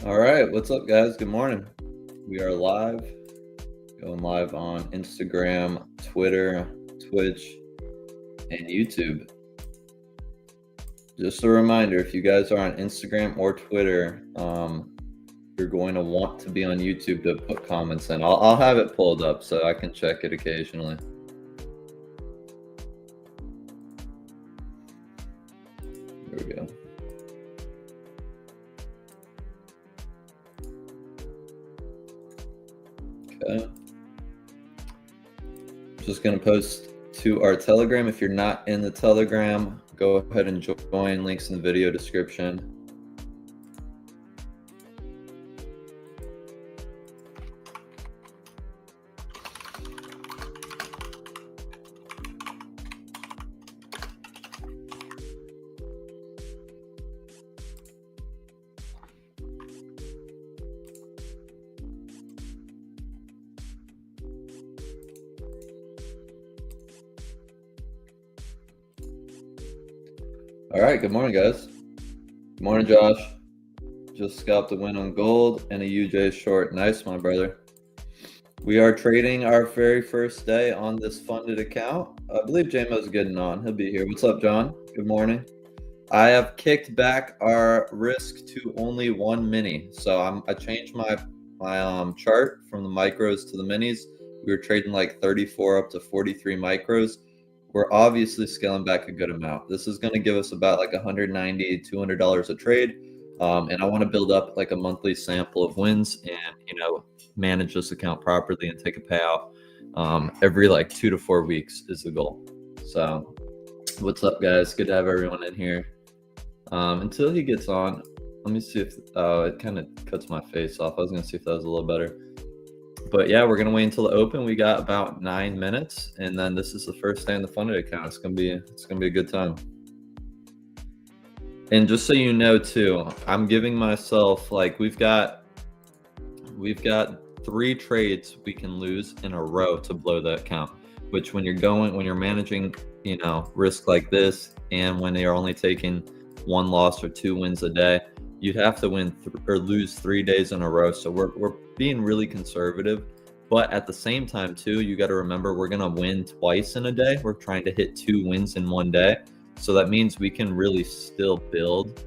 All right, what's up, guys? Good morning. We are live, going live on Instagram, Twitter, Twitch, and YouTube. Just a reminder, if you guys are on Instagram or Twitter, you're going to want to be on YouTube to put comments in. I'll have it pulled up so I can check it occasionally. There we go. Okay. Just going to post to our Telegram. If you're not in the Telegram, go ahead and join. Links in the video description. All right, good morning, guys. Good morning, Josh. Just scalped a win on gold and a UJ short. Nice, my brother. We are trading our very first day on this funded account. I believe JMO's getting on. He'll be here. What's up, John? Good morning. I have kicked back our risk to only one mini. So I changed my chart from the micros to the minis. We were trading like 34 up to 43 micros. We're obviously scaling back a good amount. This is going to give us about like $190, $200 a trade. And I want to build up like a monthly sample of wins and, manage this account properly and take a payout every like 2 to 4 weeks is the goal. So what's up, guys? Good to have everyone in here. Until he gets on, let me see if it kind of cuts my face off. I was going to see if that was a little better. But yeah, we're going to wait until the open. We got about 9 minutes, and then this is the first day in the funded account. It's going to be a good time. And just so you know too, I'm giving myself like we've got 3 trades we can lose in a row to blow that account, which when you're managing, risk like this, and when they are only taking 1 loss or 2 wins a day, you'd have to win or lose 3 days in a row. So we're being really conservative, but at the same time too, you got to remember we're going to win twice in a day. We're trying to hit 2 wins in 1 day. So that means we can really still build.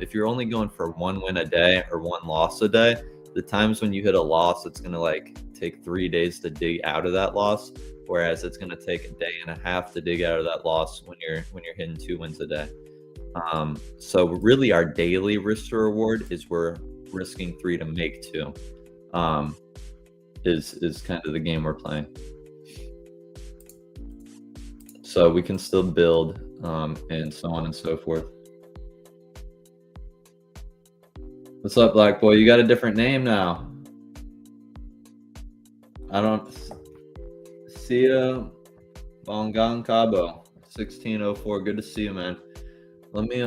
If you're only going for 1 win a day or 1 loss a day, the times when you hit a loss, it's going to like take 3 days to dig out of that loss. Whereas it's going to take a day and a half to dig out of that loss when you're hitting 2 wins a day. So really our daily risk to reward is we're risking 3 to make 2, is kind of the game we're playing. So we can still build, and so on and so forth. What's up, Black Boy? You got a different name now. I don't see you. Bongang Cabo 1604. Good to see you, man. Let me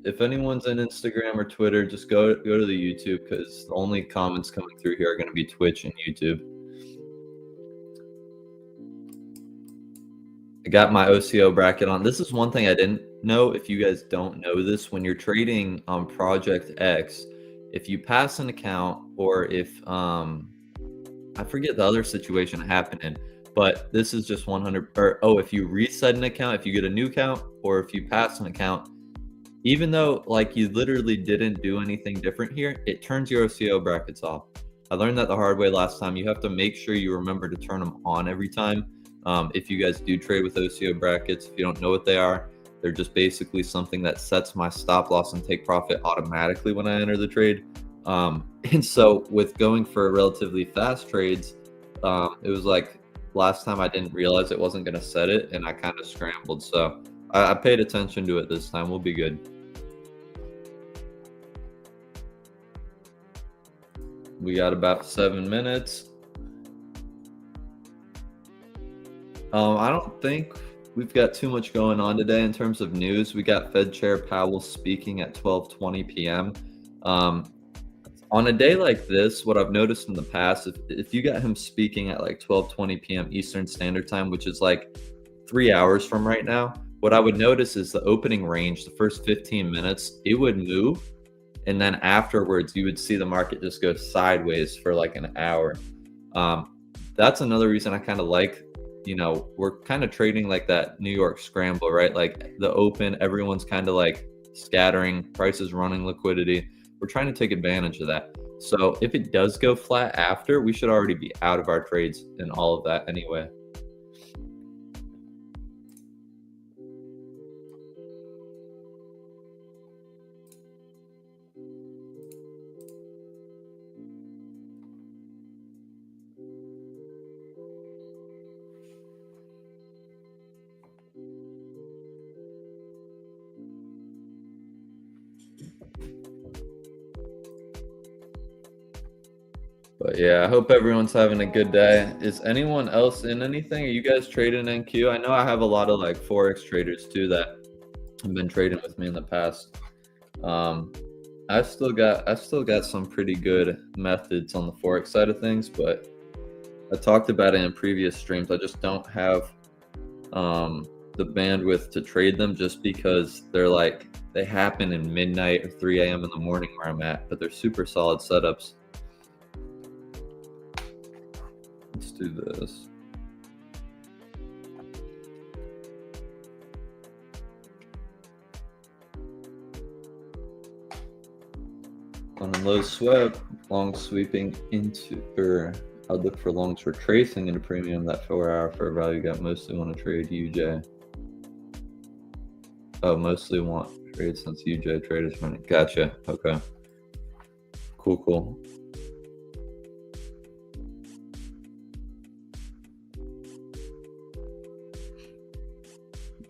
if anyone's on Instagram or Twitter, just go to the YouTube, because the only comments coming through here are going to be Twitch and YouTube. I got my OCO bracket on. This is one thing I didn't know. If you guys don't know this, when you're trading on Project X, if you pass an account, or if I forget the other situation it happened in, but this is just 100 if you reset an account, if you get a new account, or if you pass an account, even though like you literally didn't do anything different here, it turns your OCO brackets off. I learned that the hard way last time. You have to make sure you remember to turn them on every time. If you guys do trade with OCO brackets, if you don't know what they are, they're just basically something that sets my stop loss and take profit automatically when I enter the trade. And so with going for relatively fast trades, it was like last time I didn't realize it wasn't going to set it, and I kind of scrambled. So I paid attention to it this time. We'll be good. We got about 7 minutes. I don't think we've got too much going on today in terms of news. We got Fed Chair Powell speaking at 12:20 p.m. On a day like this, what I've noticed in the past, if you got him speaking at like 12:20 p.m. Eastern Standard Time, which is like 3 hours from right now, what I would notice is the opening range, the first 15 minutes, it would move and then afterwards you would see the market just go sideways for like an hour. That's another reason I kind of like, we're kind of trading like that New York scramble, right? Like the open, everyone's kind of like scattering, prices running liquidity. We're trying to take advantage of that. So if it does go flat after, we should already be out of our trades and all of that anyway. But yeah, I hope everyone's having a good day. Is anyone else in anything? Are you guys trading NQ? I know I have a lot of like Forex traders too that have been trading with me in the past. I still got some pretty good methods on the Forex side of things, but I talked about it in previous streams. I just don't have the bandwidth to trade them just because they happen in midnight or 3 a.m. in the morning where I'm at, but they're super solid setups. Let's do this. On a low sweep, long sweeping into, I'd look for longs retracing into premium. That 4 hour fair value got mostly want to trade UJ. Oh, mostly want trade since UJ traders money. Gotcha. Okay. Cool.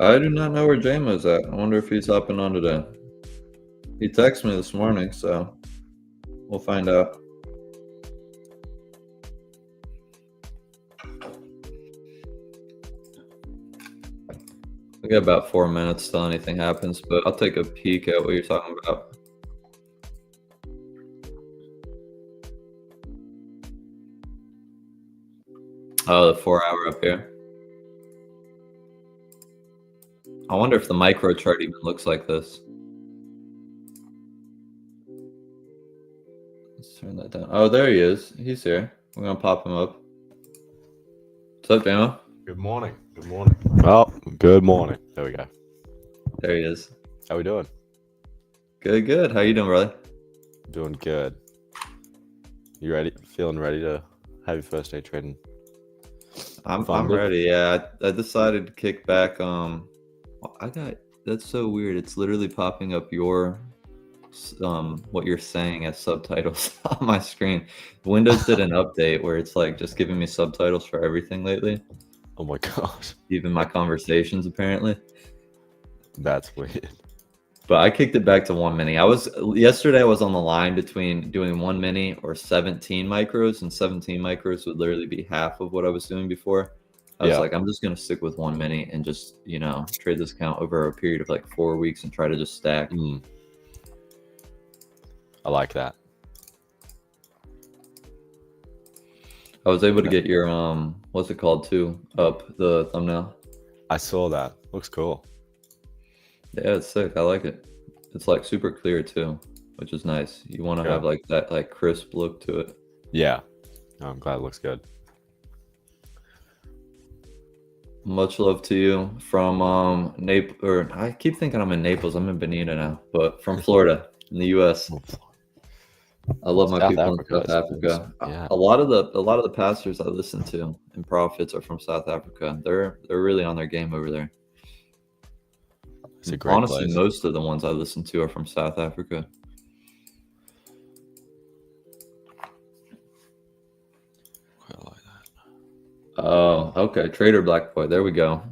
I do not know where JMO's at. I wonder if he's hopping on today. He texted me this morning, so we'll find out. We got about 4 minutes till anything happens, but I'll take a peek at what you're talking about. Oh, the 4 hour up here. I wonder if the micro chart even looks like this. Let's turn that down. Oh, there he is. He's here. We're gonna pop him up. What's up, Damo? Good morning. Well, good morning. There we go. There he is. How we doing? Good. How you doing, brother? Doing good. You ready? Feeling ready to have your first day trading? I'm ready. Yeah, I decided to kick back. That's so weird. It's literally popping up your what you're saying as subtitles on my screen. Windows did an update where it's like just giving me subtitles for everything lately. Oh my gosh. Even my conversations, apparently. That's weird. But I kicked it back to 1 mini. Yesterday I was on the line between doing 1 mini or 17 micros, and 17 micros would literally be half of what I was doing before. I was like, I'm just gonna stick with 1 mini and just, trade this account over a period of like 4 weeks and try to just stack. I like that. I was able to get your what's it called too, up the thumbnail. I saw that. Looks cool. Yeah, it's sick. I like it. It's like super clear too, which is nice. You want to have like that like crisp look to it. Yeah. I'm glad it looks good. Much love to you from Naples, or I keep thinking I'm in Naples. I'm in Bonita now, but from Florida in the US. I love my people in South Africa. Yeah. A lot of the pastors I listen to and prophets are from South Africa. They're really on their game over there. It's a great Honestly, place. most of the ones I listen to are from South Africa. I like that. Oh, okay. Trader Black Boy. There we go.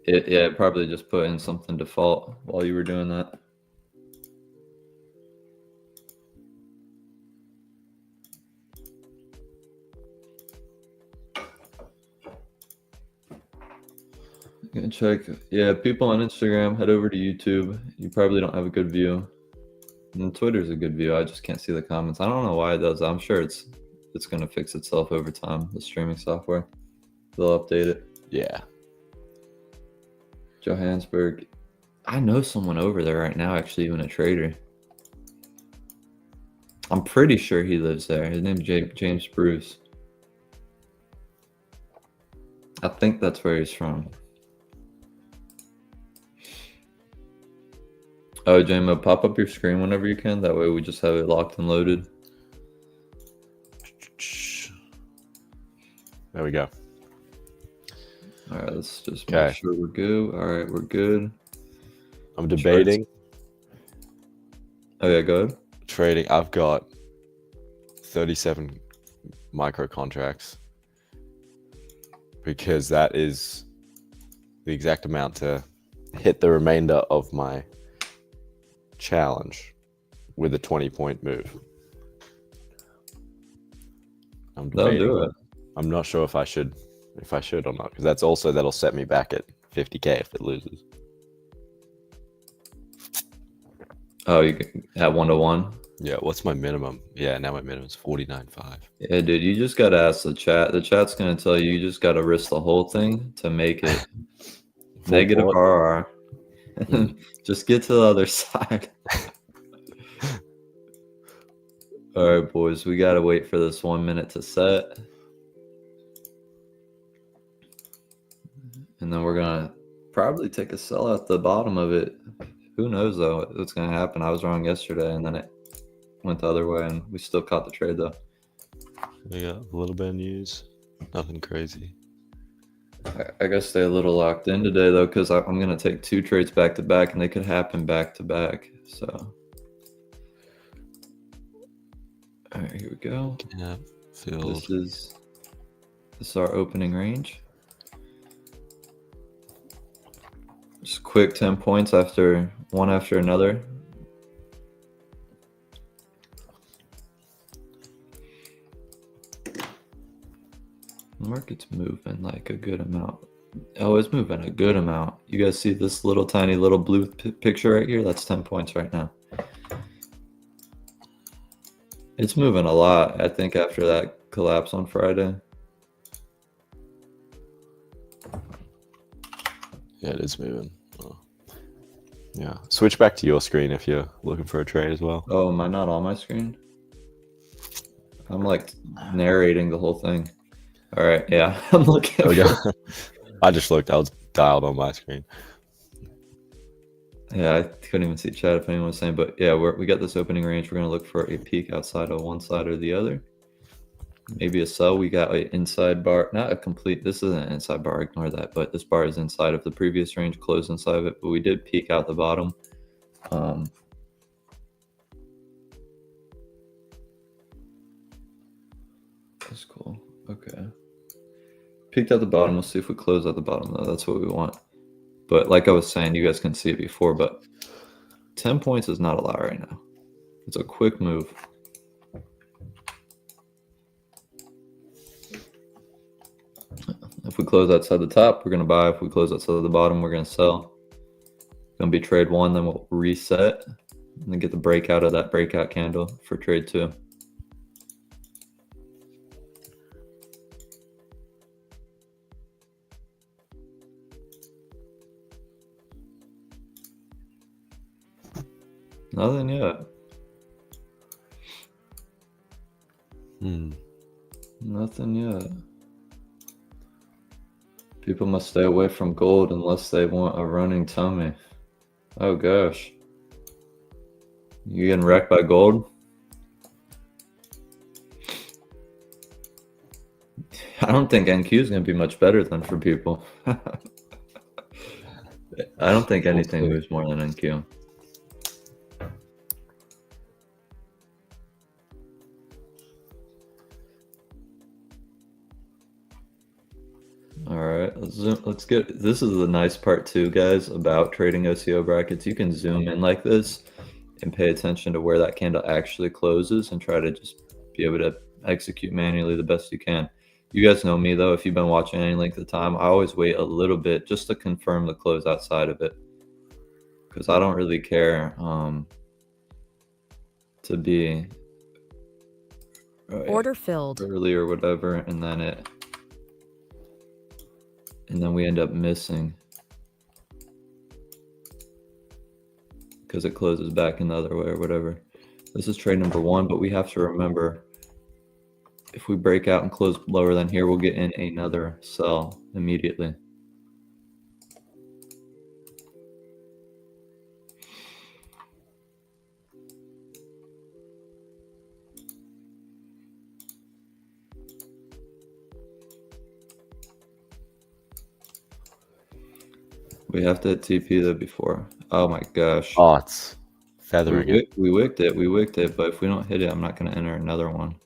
It probably just put in something default while you were doing that. Gonna check. Yeah, people on Instagram, head over to YouTube. You probably don't have a good view. And Twitter's a good view. I just can't see the comments. I don't know why it does. I'm sure it's gonna fix itself over time. The streaming software, they'll update it. Yeah. Johannesburg. I know someone over there right now, actually, even a trader. I'm pretty sure he lives there. His name's James Bruce. I think that's where he's from. Oh, JMO, pop up your screen whenever you can. That way we just have it locked and loaded. There we go. All right, let's just Okay. make sure we're good. All right, we're good. I'm debating Oh, yeah, go ahead. trading. I've got 37 micro contracts because that is the exact amount to hit the remainder of my challenge with a 20-point move. I'm That'll debating. do it. I'm not sure if I should or not, because that'll set me back at 50K if it loses. Oh, you at 1-to-1? Yeah, what's my minimum? Yeah, now my minimum is 49.5. Yeah, dude, you just gotta ask the chat. The chat's gonna tell you just gotta risk the whole thing to make it negative port. RR. Just get to the other side. All right, boys, we gotta wait for this 1 minute to set. And then we're gonna probably take a sell at the bottom of it. Who knows though what's gonna happen? I was wrong yesterday, and then it went the other way, and we still caught the trade though. We got a little bit of news. Nothing crazy. I gotta stay a little locked in today though, because I'm gonna take 2 trades back to back, and they could happen back to back. So, all right, here we go. Yeah, filled. This is our opening range. Just quick 10 points after one after another. The market's moving like a good amount. Oh, it's moving a good amount. You guys see this little tiny little blue picture right here? That's 10 points right now. It's moving a lot, I think, after that collapse on Friday. Yeah, it is moving. Oh. Yeah, switch back to your screen if you're looking for a trade as well. Oh, am I not on my screen? I'm like narrating the whole thing. All right, yeah, I'm looking. There we go. I just looked. I was dialed on my screen. Yeah, I couldn't even see chat if anyone was saying, but yeah, we got this opening range. We're gonna look for a peak outside of one side or the other. Maybe a sell. We got an inside bar, not a complete. This isn't an inside bar. Ignore that. But this bar is inside of the previous range, closed inside of it. But we did peak out the bottom. That's cool. Okay. Peaked at the bottom. We'll see if we close at the bottom though. That's what we want. But like I was saying, you guys can see it before, but 10 points is not a lot right now. It's a quick move. If we close outside the top, we're going to buy. If we close outside the bottom, we're going to sell. It's going to be trade 1, then we'll reset and then get the breakout of that breakout candle for trade 2. Nothing yet. Nothing yet. People must stay away from gold unless they want a running tummy. Oh gosh. You getting wrecked by gold? I don't think NQ is going to be much better than for people. I don't think anything moves more than NQ. All right, let's get. This is the nice part too, guys, about trading OCO brackets. You can zoom in like this and pay attention to where that candle actually closes and try to just be able to execute manually the best you can. You guys know me though, if you've been watching any length of time, I always wait a little bit just to confirm the close outside of it, because I don't really care to be order filled early or whatever, and then we end up missing. because it closes back in the other way or whatever. This is trade number 1, but we have to remember if we break out and close lower than here, we'll get in another sell immediately. We have to hit TP though before. Oh my gosh. Oh, it's feathering it. We wicked it, but if we don't hit it, I'm not going to enter another one.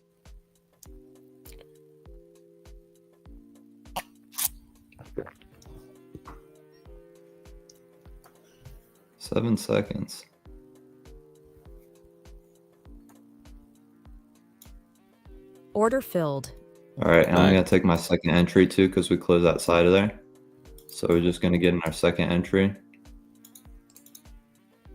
Seven seconds. Order filled. All right, and I'm Nice. going to take my second entry too because we closed that side of there. So we're just going to get in our second entry.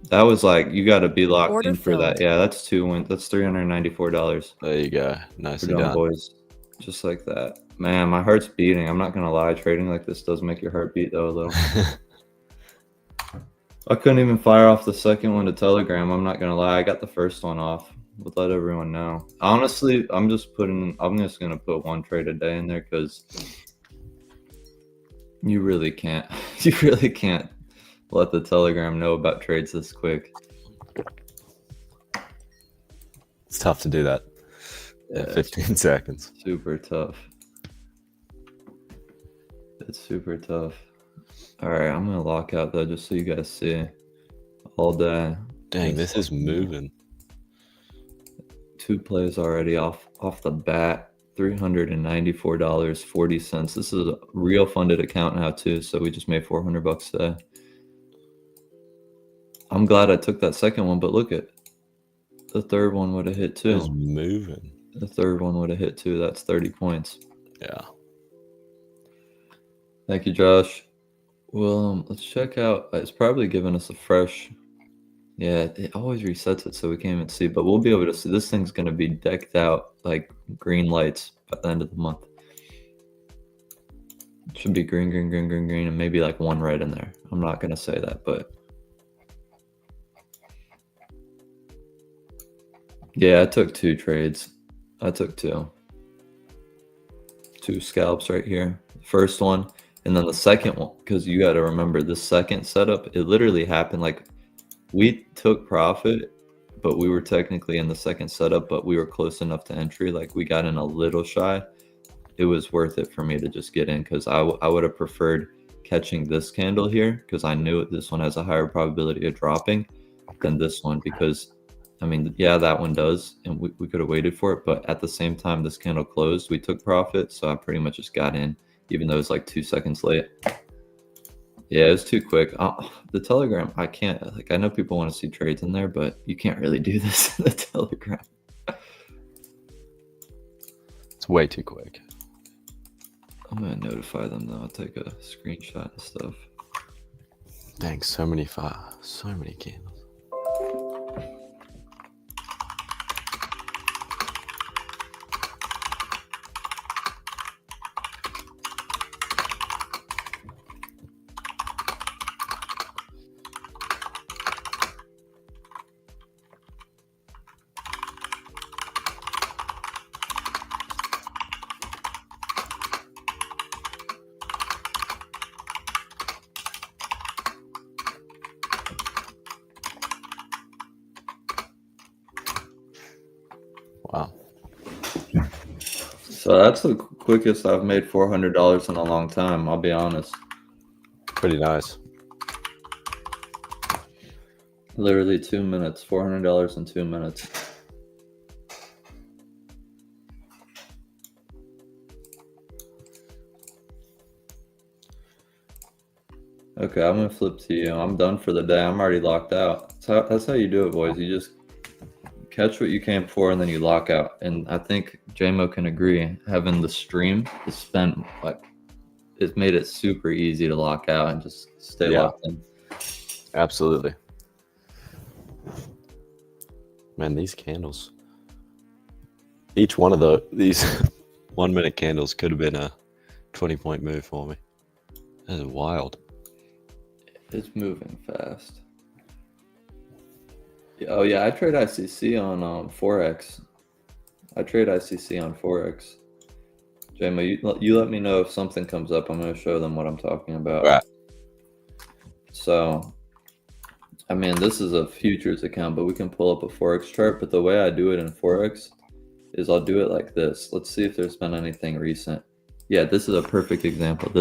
That was like, you got to be locked Order in for that. filled. Yeah, that's 2 wins. That's $394. There you go. We're Nicely done, done. boys. Just like that. Man, my heart's beating. I'm not going to lie. Trading like this does make your heart beat though a little. I couldn't even fire off the second one to Telegram. I'm not going to lie. I got the first one off. Would let everyone know. Honestly, I'm just going to put one trade a day in there because you really can't let the Telegram know about trades this quick. It's tough to do that. Yeah, 15 seconds. super tough. It's super tough. All right, I'm going to lock out though, just so you guys see all day. Dang, this is moving. 2 plays already off the bat. $394.40. This is a real funded account now too, so we just made $400 today. I'm glad I took that second one, but look at the third one would have hit too. It's moving. The third one would have hit too. That's 30 points. Yeah. Thank you, Josh. Well, let's check out. It's probably giving us a fresh. Yeah, it always resets it so we can't even see, but we'll be able to see. This thing's going to be decked out like green lights by the end of the month. It should be green, and maybe like one red in there. I'm not going to say that, but yeah, I took 2 trades. I took 2 scalps right here. First one, and then the second one, because you got to remember the second setup, it literally happened like we took profit, but we were technically in the second setup, but we were close enough to entry. Like we got in a little shy. It was worth it for me to just get in because I would have preferred catching this candle here because I knew this one has a higher probability of dropping than this one because, I mean, yeah, that one does, and we could have waited for it, but at the same time, this candle closed, we took profit, so I pretty much just got in, even though it was like 2 seconds late. Yeah, it was too quick. The Telegram, I can't, like, I know people want to see trades in there, but you can't really do this in the Telegram. It's way too quick. I'm going to notify them, though. I'll take a screenshot and stuff. Dang, so many candles. Wow. So that's the quickest I've made $400 in a long time, I'll be honest. Pretty nice. Literally 2 minutes, $400 in 2 minutes. Okay, I'm gonna flip to you. I'm done for the day. I'm already locked out. That's how you do it, boys. You just catch what you came for and then you lock out. And I think JMO can agree. Having the stream is spent like it's made it super easy to lock out and just stay locked in. Absolutely. Man, these candles. Each one of these 1 minute candles could have been a 20-point move for me. That is wild. It's moving fast. Oh yeah, I trade ICC on Forex. I trade ICC on Forex. JMO, you let me know if something comes up. I'm going to show them what I'm talking about. Right. So, I mean, this is a futures account, but we can pull up a Forex chart. But the way I do it in Forex is I'll do it like this. Let's see if there's been anything recent. Yeah, this is a perfect example.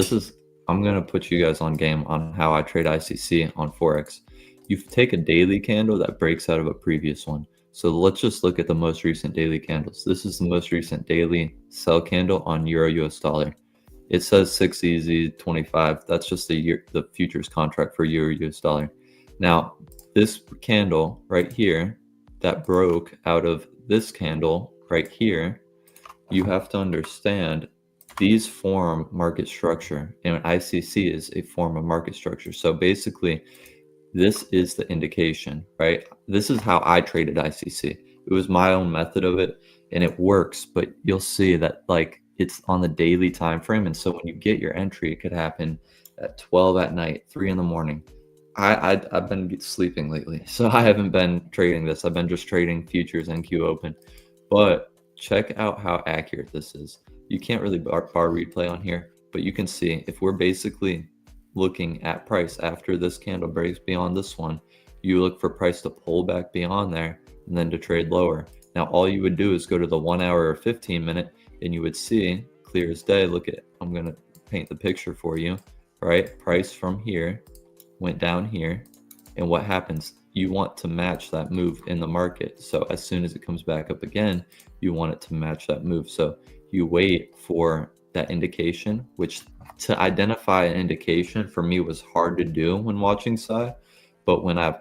I'm going to put you guys on game on how I trade ICC on Forex. You take a daily candle that breaks out of a previous one. So let's just look at the most recent daily candles. This is the most recent daily sell candle on Euro US dollar. It says 6 easy 25. That's just the futures contract for Euro US dollar. Now, this candle right here that broke out of this candle right here, you have to understand these form market structure, and ICC is a form of market structure. So basically, this is the indication, right? This is how I traded ICC. It was my own method of it, and it works, but you'll see that like it's on the daily time frame. And so when you get your entry, it could happen at 12 at night, 3 in the morning. I've been sleeping lately, so I haven't been trading this. I've been just trading futures NQ Open. But check out how accurate this is. You can't really bar replay on here, but you can see if we're basically looking at price after this candle breaks beyond this one, you look for price to pull back beyond there and then to trade lower. Now, all you would do is go to the 1 hour or 15 minute and you would see clear as day. Look at, I'm going to paint the picture for you, right? Price from here went down here. And what happens? You want to match that move in the market. So as soon as it comes back up again, you want it to match that move. So you wait for that indication, which to identify an indication for me was hard to do when watching SI. But when I've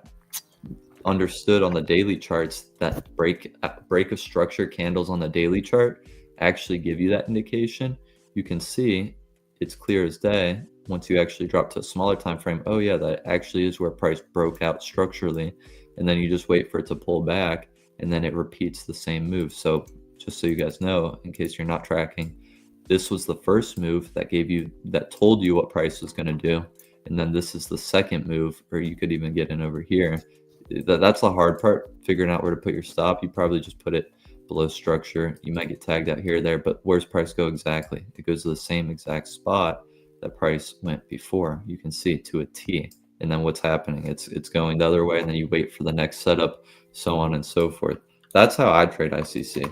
understood on the daily charts that break of structure candles on the daily chart actually give you that indication, you can see it's clear as day. Once you actually drop to a smaller time frame, oh yeah, that actually is where price broke out structurally, and then you just wait for it to pull back and then it repeats the same move. So just so you guys know, in case you're not tracking, this was the first move that told you what price was going to do, and then this is the second move, or you could even get in over here. That's the hard part, figuring out where to put your stop. You probably just put it below structure. You might get tagged out here or there, but where's price go exactly? It goes to the same exact spot that price went before. You can see to a T. And then what's happening? It's going the other way, and then you wait for the next setup, so on and so forth. That's how I trade ICC.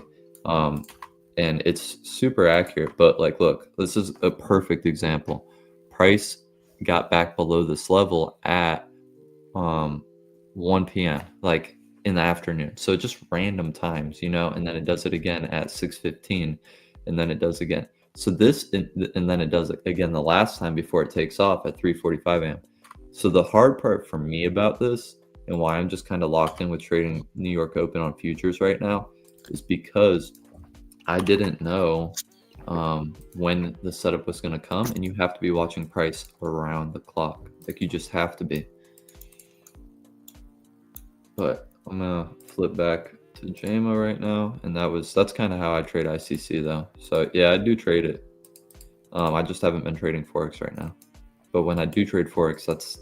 And it's super accurate, but like, look, this is a perfect example. Price got back below this level at 1 p.m., like in the afternoon. So just random times, and then it does it again at 6:15, and then it does again. So this, and then it does it again the last time before it takes off at 3:45 a.m. So the hard part for me about this, and why I'm just kind of locked in with trading New York Open on futures right now, is because I didn't know when the setup was going to come, and you have to be watching price around the clock. Like, you just have to be. But I'm going to flip back to JMO right now, and that's kind of how I trade ICC though. So yeah, I do trade it. I just haven't been trading Forex right now. But when I do trade Forex, that's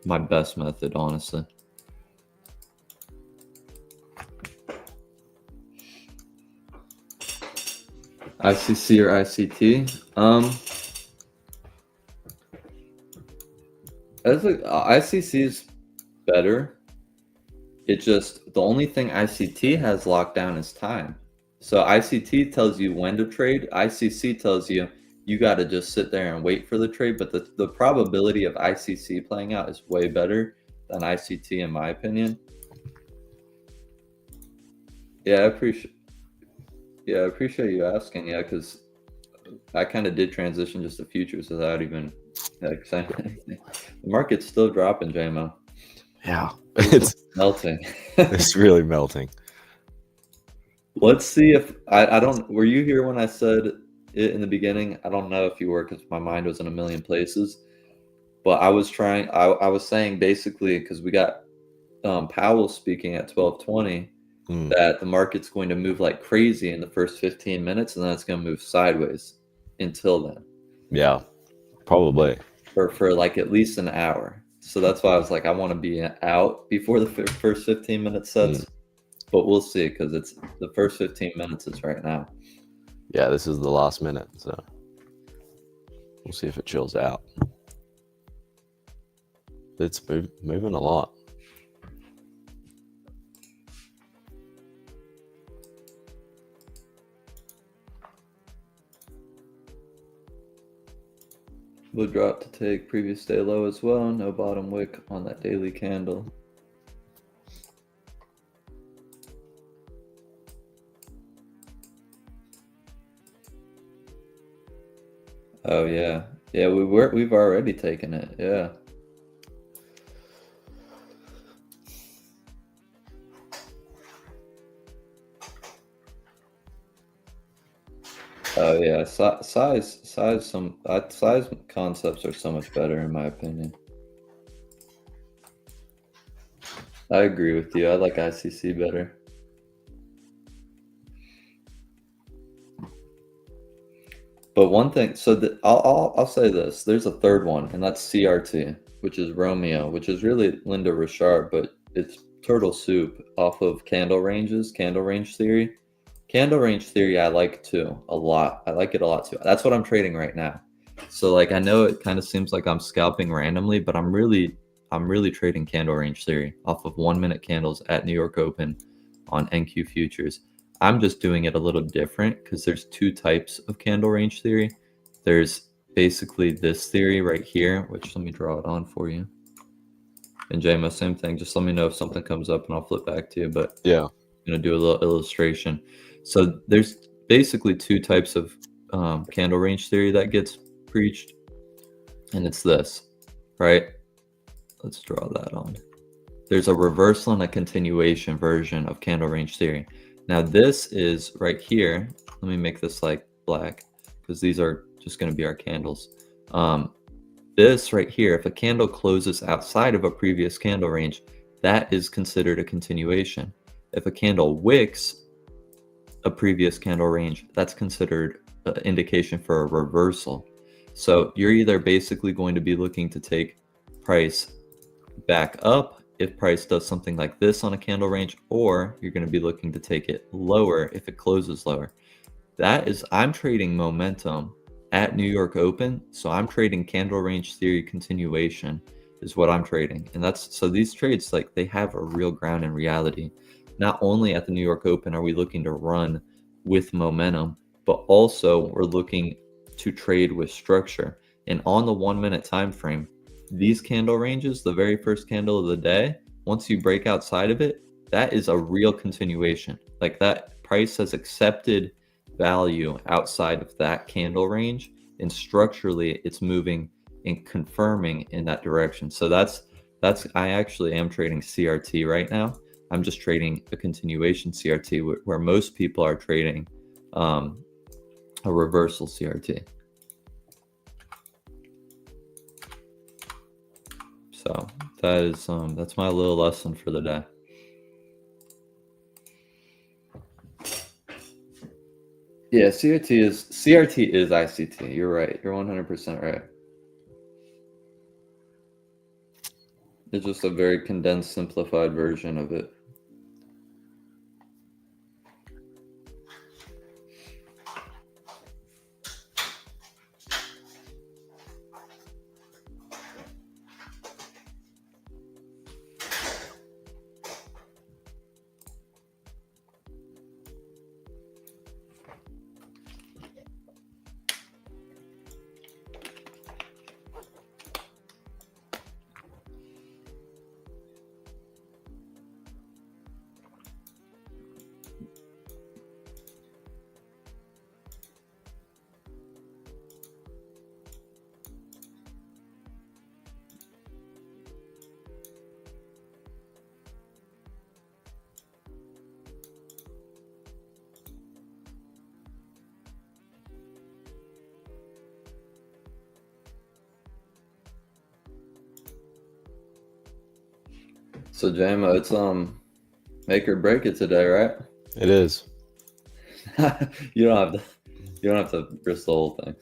my best method, honestly. ICC or ICT? ICC is better. It just, the only thing ICT has locked down is time. So ICT tells you when to trade. ICC tells you got to just sit there and wait for the trade. But the probability of ICC playing out is way better than ICT, in my opinion. Yeah, I appreciate you asking. Yeah, because I kind of did transition just to futures without even saying anything. The market's still dropping, JMO. Yeah, it's melting. It's really melting. Let's see if I don't. Were you here when I said it in the beginning? I don't know if you were, because my mind was in a million places. But I was trying. I was saying basically, because we got Powell speaking at 12:20, that the market's going to move like crazy in the first 15 minutes, and then it's going to move sideways until then. Yeah, probably For like at least an hour. So that's why I was like, I want to be out before the first 15 minute sets. But we'll see, because it's the first 15 minutes is right now. Yeah, this is the last minute, so we'll see if it chills out. It's moving a lot. Wood drop to take previous day low as well. No bottom wick on that daily candle. Oh yeah, yeah. We've already taken it. Yeah. Oh yeah, size concepts are so much better in my opinion. I agree with you. I like ICC better. But one thing, so I'll say this: there's a third one, and that's CRT, which is Romeo, which is really Linda Richard, but it's turtle soup off of candle range theory. Candle range theory, I like too a lot. I like it a lot too. That's what I'm trading right now. So like, I know it kind of seems like I'm scalping randomly, but I'm really trading candle range theory off of 1 minute candles at New York Open on NQ futures. I'm just doing it a little different because there's two types of candle range theory. There's basically this theory right here, which let me draw it on for you. And JMO, same thing. Just let me know if something comes up and I'll flip back to you. But yeah, I'm going to do a little illustration. So there's basically two types of candle range theory that gets preached. And it's this, right? Let's draw that on. There's a reversal and a continuation version of candle range theory. Now this is right here. Let me make this like black because these are just going to be our candles. This right here, if a candle closes outside of a previous candle range, that is considered a continuation. If a candle wicks a previous candle range, that's considered an indication for a reversal. So you're either basically going to be looking to take price back up if price does something like this on a candle range, or you're going to be looking to take it lower if it closes lower. That is, I'm trading momentum at New York Open, so I'm trading candle range theory continuation is what I'm trading. And that's, so these trades, like, they have a real ground in reality. Not only at the New York Open are we looking to run with momentum, but also we're looking to trade with structure. And on the 1 minute time frame, these candle ranges, the very first candle of the day, once you break outside of it, that is a real continuation. Like, that price has accepted value outside of that candle range, and structurally it's moving and confirming in that direction. So that's I actually am trading CRT right now. I'm just trading a continuation CRT where most people are trading a reversal CRT. So that is that's my little lesson for the day. Yeah, CRT is ICT. You're right. You're 100% right. It's just a very condensed, simplified version of it. So JMO, it's make or break it today, right? it is. You don't have to risk the whole thing.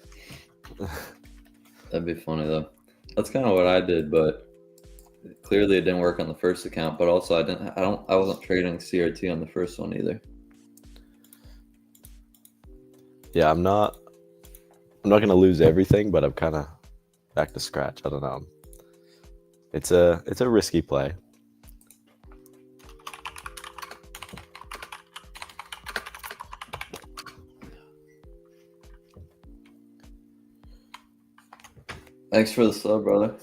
That'd be funny though. That's kind of what I did, but clearly it didn't work on the first account, but also I wasn't trading CRT on the first one either. Yeah, I'm not gonna lose everything, but I'm kind of back to scratch. I don't know. It's a risky play. Thanks for the sub, brother.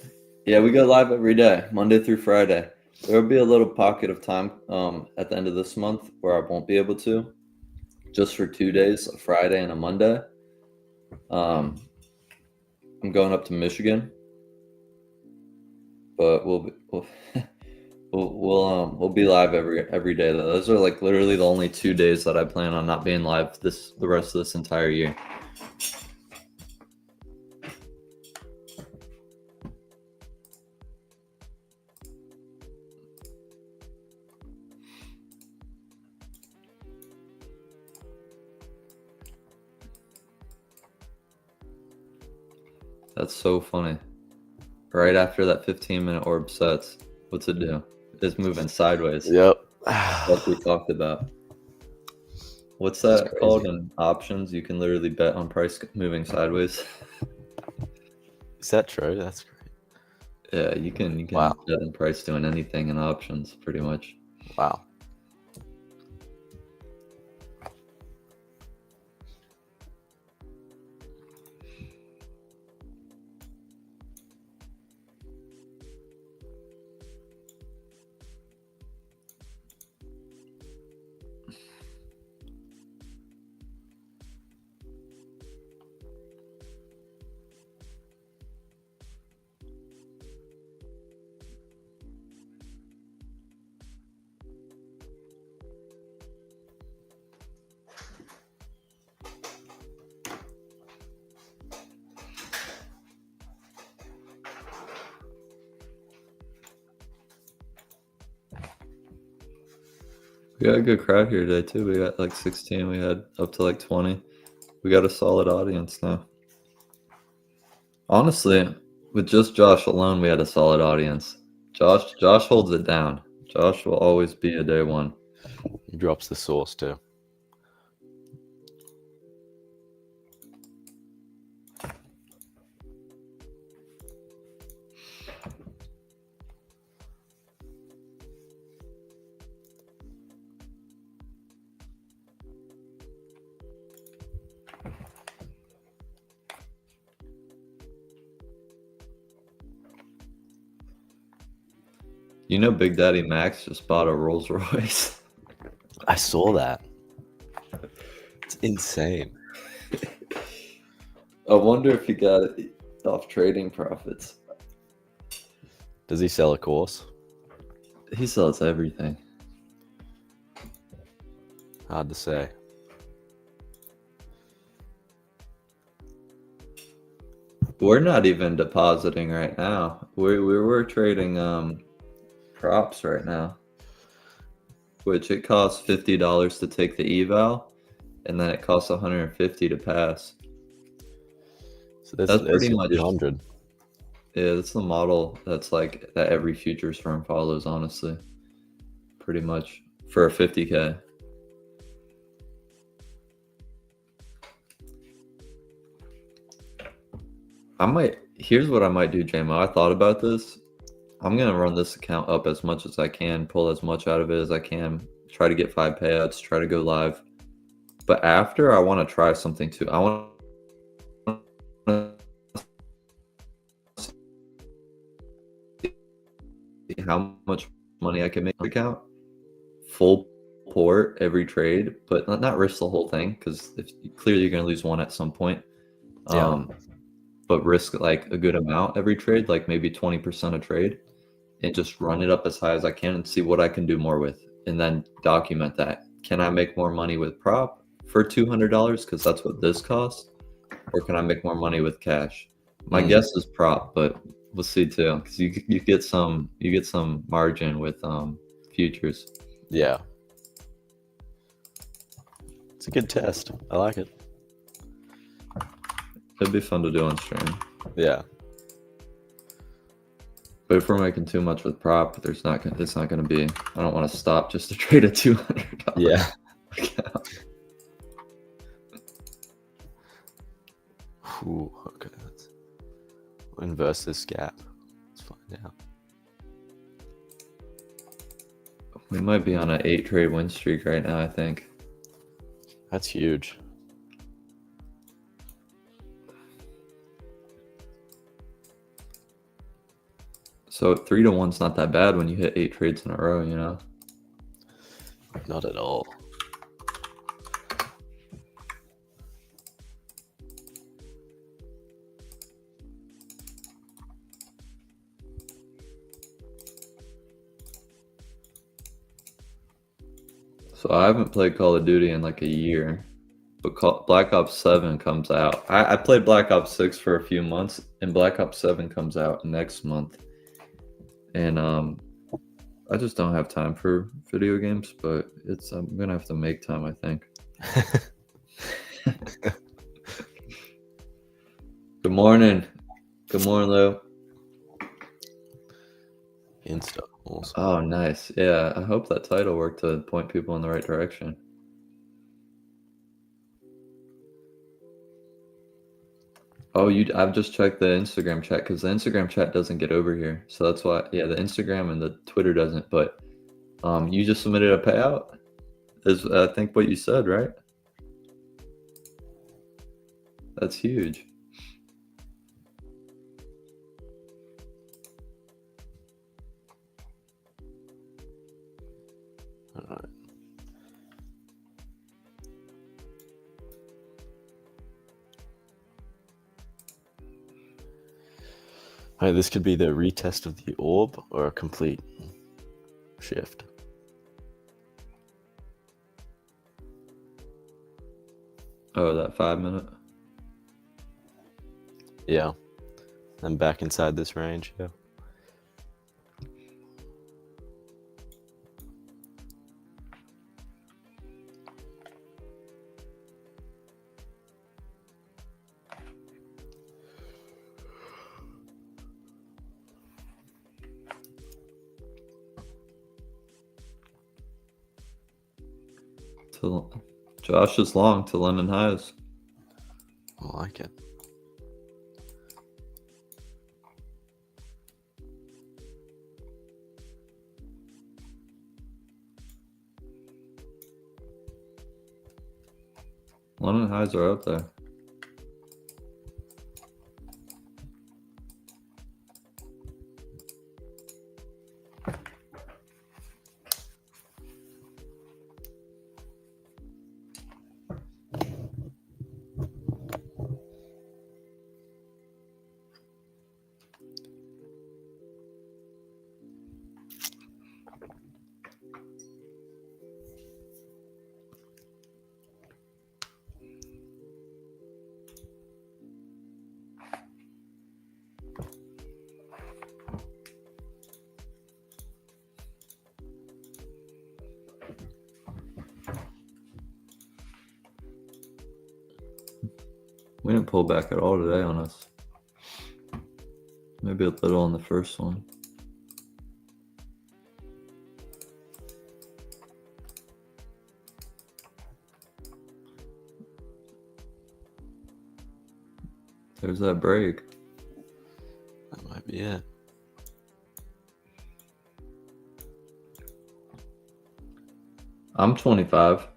Yeah, we go live every day, Monday through Friday. There will be a little pocket of time at the end of this month where I won't be able to, just for 2 days, a Friday and a Monday. I'm going up to Michigan, but we'll be live every day though. Those are like literally the only 2 days that I plan on not being live the rest of this entire year. That's so funny. Right after that 15-minute orb sets, what's it do? It's moving sideways. Yep. Like we talked about. What's That's that crazy. called in options? You can literally bet on price moving sideways. Is that true? That's great. Yeah, you can Wow. bet on price doing anything in options, pretty much. Wow. We got a good crowd here today too. We got like 16. We had up to like 20. We got a solid audience now. Honestly, with just Josh alone, we had a solid audience. Josh holds it down. Josh will always be a day one. He drops the sauce too. You know, Big Daddy Max just bought a Rolls Royce. I saw that. It's insane. I wonder if he got it off trading profits. Does he sell a course? He sells everything. Hard to say. We're not even depositing right now. We're trading props right now, which it costs $50 to take the eval, and then it costs $150 to pass. So That's pretty much 100. Yeah, that's the model that's like that every futures firm follows, honestly. Pretty much for a 50K. Here's what I might do, JMO. I thought about this. I'm gonna run this account up as much as I can, pull as much out of it as I can, try to get 5 payouts, try to go live. But after, I want to try something too. I want to see how much money I can make account. Full port every trade, but not risk the whole thing, because if clearly you're gonna lose one at some point. Yeah. But risk like a good amount every trade, like maybe 20% a trade, and just run it up as high as I can and see what I can do more with, and then document that. Can I make more money with prop for $200 because that's what this costs, or can I make more money with cash? My guess is prop, but we'll see too, because you get some margin with futures. Yeah. It's a good test. I like it. It'd be fun to do on stream. Yeah. But if we're making too much with prop, it's not gonna be. I don't want to stop just to trade a $200. Yeah. Ooh, okay. We'll inverse this gap. Let's find out. We might be on an 8-trade win streak right now, I think. That's huge. So 3-1's not that bad when you hit 8 trades in a row, you know? Not at all. So I haven't played Call of Duty in like a year, but Black Ops 7 comes out. I played Black Ops 6 for a few months, and Black Ops 7 comes out next month. And I just don't have time for video games, but I'm gonna have to make time, I think. Good morning. Good morning, Lou. Insta. Awesome. Oh, nice. Yeah, I hope that title worked to point people in the right direction. Oh, I've just checked the Instagram chat because the Instagram chat doesn't get over here. So that's why, yeah, the Instagram and the Twitter doesn't. But you just submitted a payout, is I think what you said, right? That's huge. All right. All right, this could be the retest of the orb or a complete shift. Oh, that 5 minute. Yeah. I'm back inside this range, yeah. Josh is long to London highs. I like it. London highs are up there. We didn't pull back at all today on us. Maybe a little on the first one. There's that break. That might be it. I'm 25.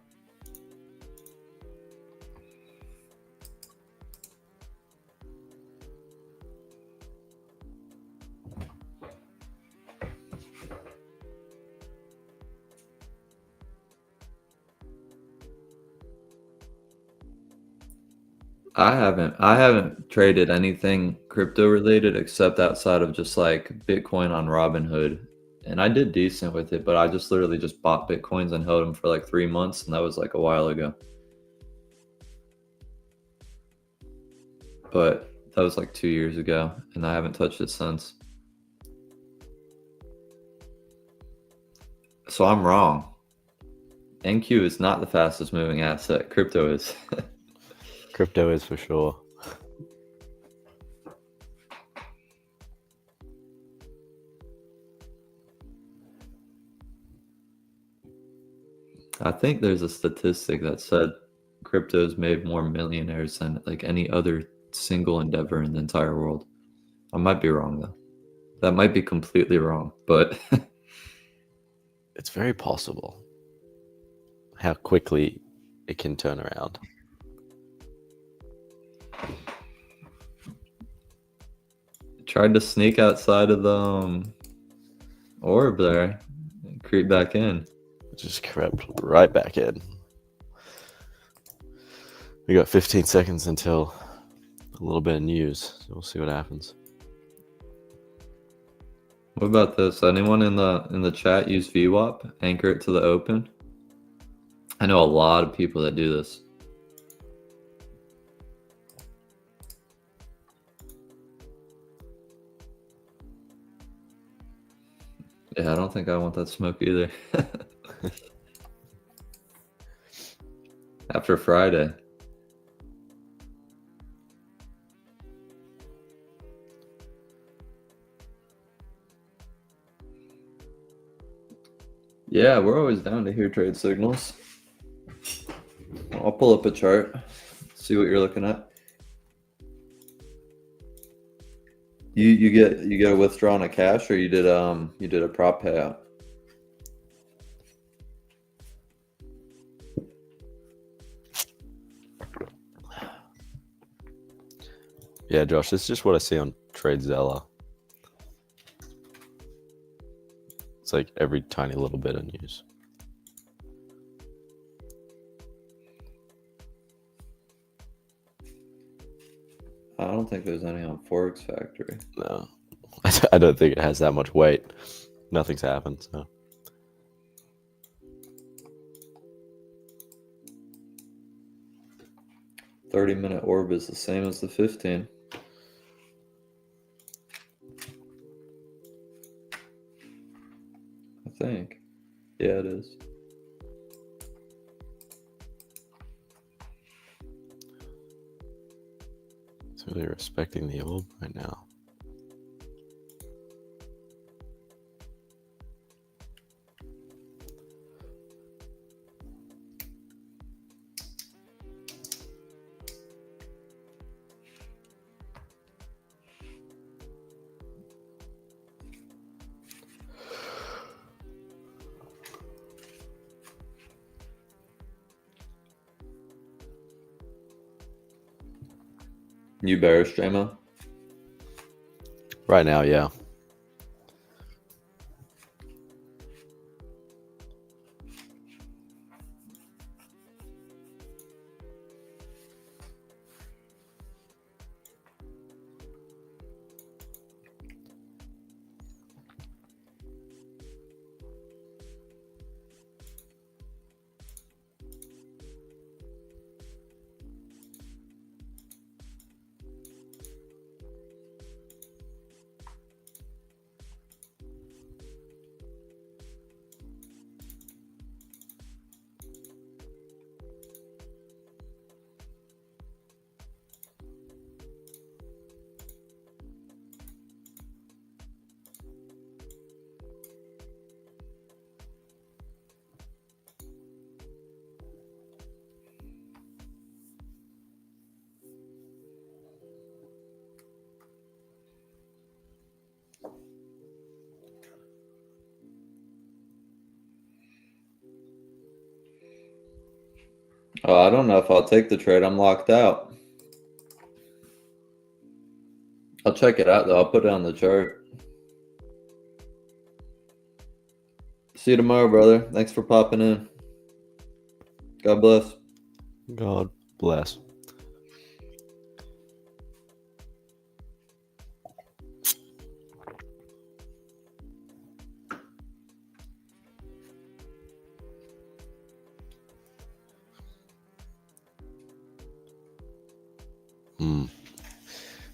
I haven't traded anything crypto related except outside of just like Bitcoin on Robinhood. And I did decent with it, but I just literally just bought Bitcoins and held them for like 3 months, and that was like a while ago. But that was like 2 years ago, and I haven't touched it since. So I'm wrong. NQ is not the fastest moving asset. Crypto is. Crypto is for sure. I think there's a statistic that said crypto's made more millionaires than like any other single endeavor in the entire world. I might be wrong though. That might be completely wrong, but It's very possible how quickly it can turn around. tried to sneak outside of the orb there and creep back in. It just crept right back in. We got 15 seconds until a little bit of news, so we'll see what happens. What about this? Anyone in the chat use VWAP? Anchor it to the open? I know a lot of people that do this. Yeah, I don't think I want that smoke either. After Friday. Yeah, we're always down to hear trade signals. I'll pull up a chart, see what you're looking at. You get a withdrawal on a cash, or you did a prop payout? Yeah, Josh, this is just what I see on TradeZella. It's like every tiny little bit of news. I don't think there's any on Forex Factory. No, I don't think it has that much weight. Nothing's happened, so. Minute orb is the same as the 15. I think. Yeah, it is. It's really respecting the orb right now. You bearish, JMO? Right now, yeah. Oh, I don't know if I'll take the trade. I'm locked out. I'll check it out though. I'll put it on the chart. See you tomorrow, brother. Thanks for popping in. God bless. God bless.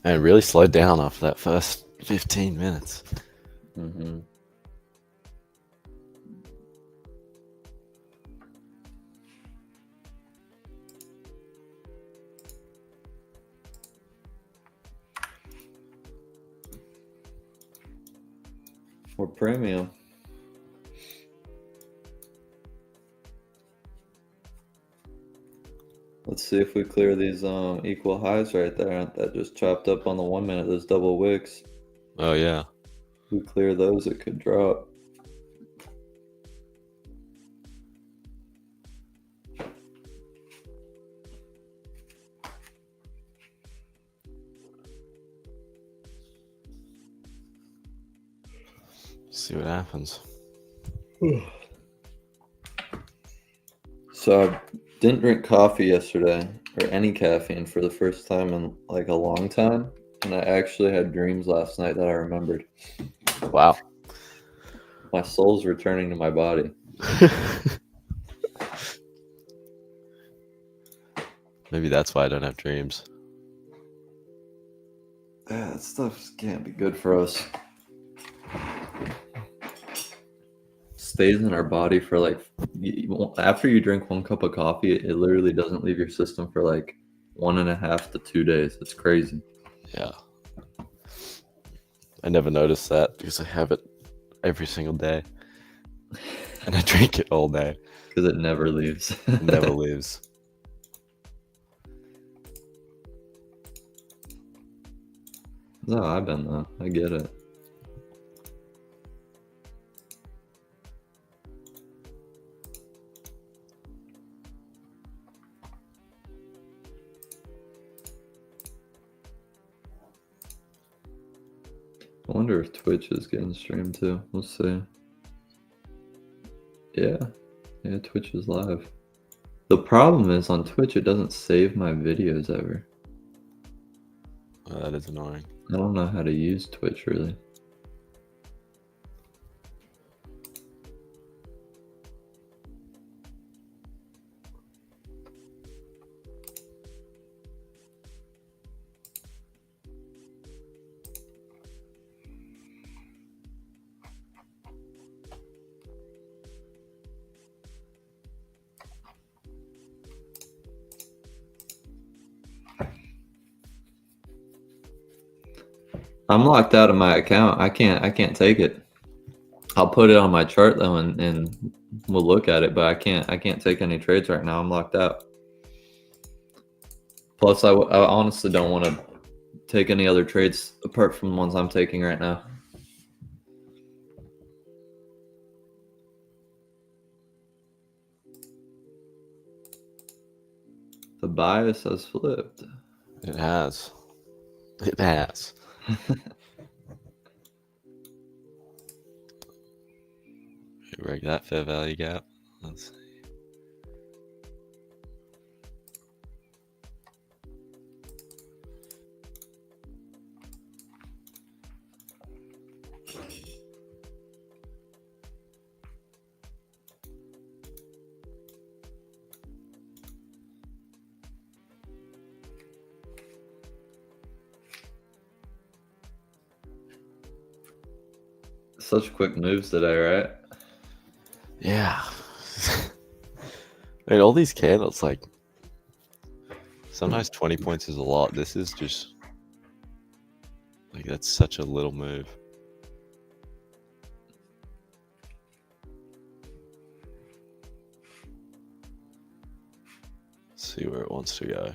And it really slowed down after that first 15 minutes. Mm-hmm. We're premium. Let's see if we clear these equal highs right there that just chopped up on the 1 minute. Those double wicks. Oh yeah. If we clear those, it could drop. See what happens. So I didn't drink coffee yesterday or any caffeine for the first time in like a long time. And I actually had dreams last night that I remembered. Wow. My soul's returning to my body. Maybe that's why I don't have dreams. Yeah, that stuff can't be good for us. Stays in our body for like after you drink 1 cup of coffee, it literally doesn't leave your system for like 1.5 to 2 days. It's crazy. Yeah. I never noticed that because I have it every single day. And I drink it all day. Because it never leaves. It never leaves. No, I've been though. I get it. I wonder if Twitch is getting streamed too. We'll see. Yeah. Yeah, Twitch is live. The problem is on Twitch, it doesn't save my videos ever. Oh, that is annoying. I don't know how to use Twitch really. I'm locked out of my account. I can't take it. I'll put it on my chart though and we'll look at it, but I can't take any trades right now. I'm locked out. Plus I honestly don't want to take any other trades apart from the ones I'm taking right now. The bias has flipped. It has. It has. Break that fair value gap. Let's see. Such quick moves today, right? Yeah. I mean, all these candles, like, sometimes 20 points is a lot. This is just, like, that's such a little move. Let's see where it wants to go.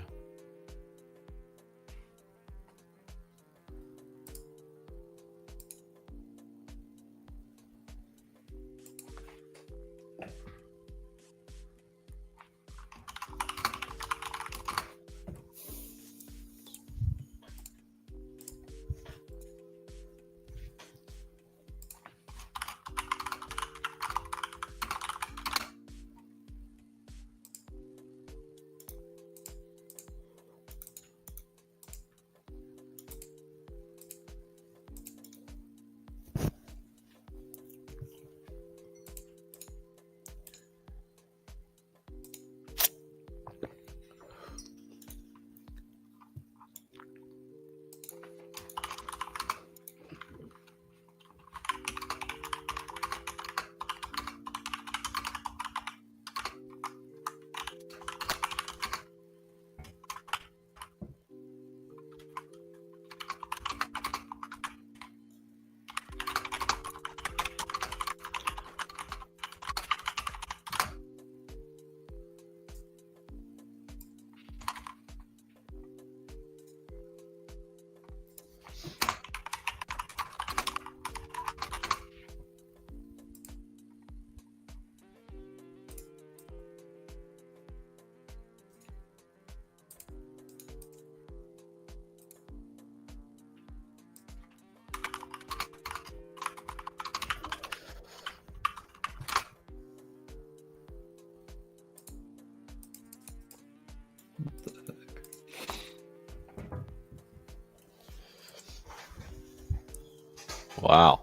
Wow.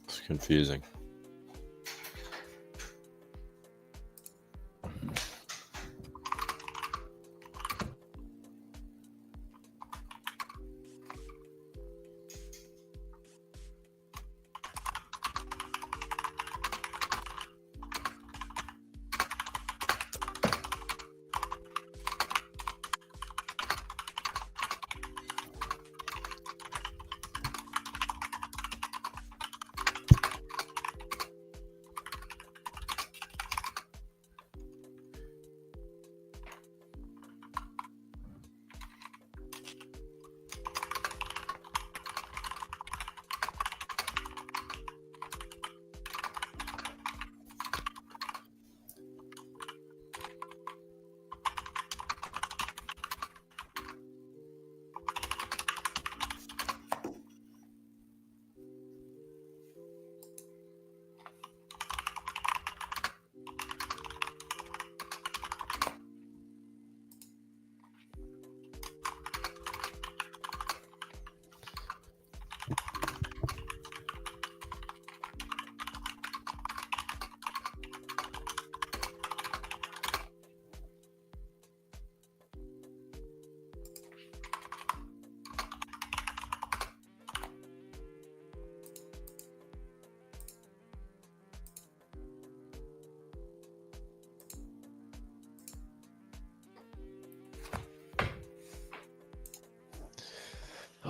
It's confusing.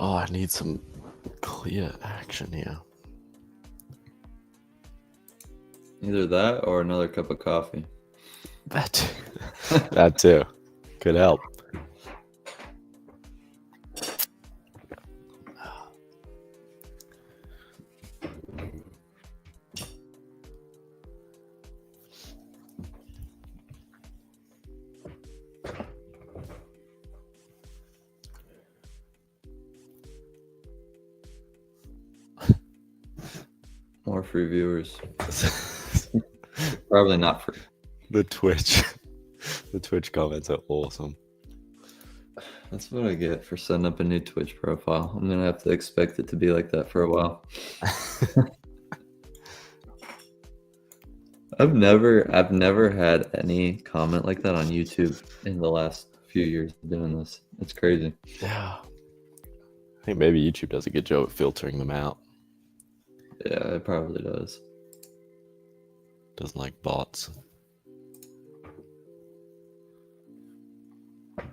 Oh, I need some clear action here. Either that or another cup of coffee. That too. That too. Could help. More free viewers. Probably not free. The Twitch comments are awesome. That's what I get for setting up a new Twitch profile. I'm gonna have to expect it to be like that for a while. I've never had any comment like that on YouTube in the last few years of doing this. It's crazy. Yeah. I think maybe YouTube does a good job at filtering them out. Yeah, it probably does. Doesn't like bots. All